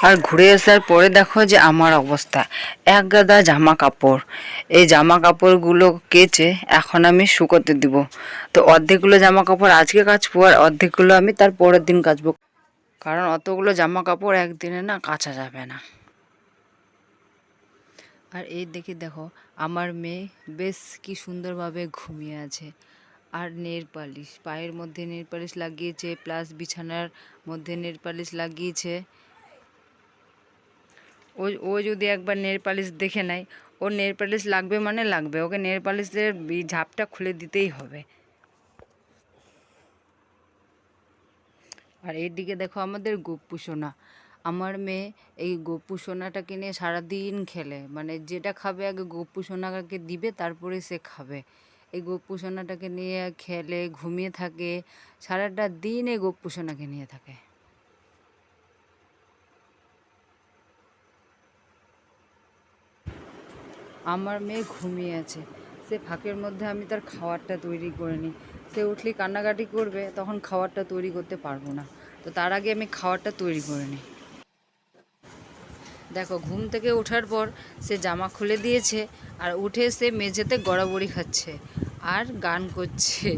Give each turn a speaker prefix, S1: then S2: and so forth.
S1: আর ঘুরে আসার পরে দেখো যে আমার অবস্থা, এক গাদা জামা কাপড়। এই জামা কাপড়গুলো কেচে এখন আমি শুকোতে দিব। তো অর্ধেকগুলো জামা কাপড় আজকে কাচবো আর অর্ধেকগুলো আমি তার পরের দিন কাচবো, কারণ অতগুলো জামা কাপড় একদিনে না কাচা যাবে না। আর এই দেখো আমার মেয়ে বেশ কি সুন্দরভাবে ঘুমিয়ে আছে। আর নেল পালিশ, পায়ের মধ্যে নেল পালিশ লাগিয়েছে, প্লাস বিছানার মধ্যে নেল পালিশ লাগিয়েছে। ও যদি একবার নেল পালিশ দেখে নেয়, ওর নেল পালিশ লাগবে মানে লাগবে, ওকে নেল পালিশের ঝাপটা খুলে দিতেই হবে। আর এইদিকে দেখো আমাদের গপ্পু সোনা, আমার মেয়ে এই গপ্পু সোনাটাকে নিয়ে সারাদিন খেলে, মানে যেটা খাবে আগে গপ্পু সোনাকে দিবে তারপরে সে খাবে। এই গপ্পু সোনাটাকে নিয়ে খেলে ঘুমিয়ে থাকে, সারাটা দিন এই গপ্পু সোনাকে নিয়ে থাকে। আমার মেয়ে ঘুমিয়ে আছে, সে ফাঁকের মধ্যে আমি তার খাবারটা তৈরি করে নিই। সে উঠলেই কান্নাকাটি করবে, তখন খাবারটা তৈরি করতে পারবো না। তো তার আগে আমি খাবারটা তৈরি করে নিই। দেখো ঘুম থেকে ওঠার পর সে জামা খুলে দিয়েছে, আর উঠে সে মেঝেতে গড়াগড়ি খাচ্ছে আর গান করছে।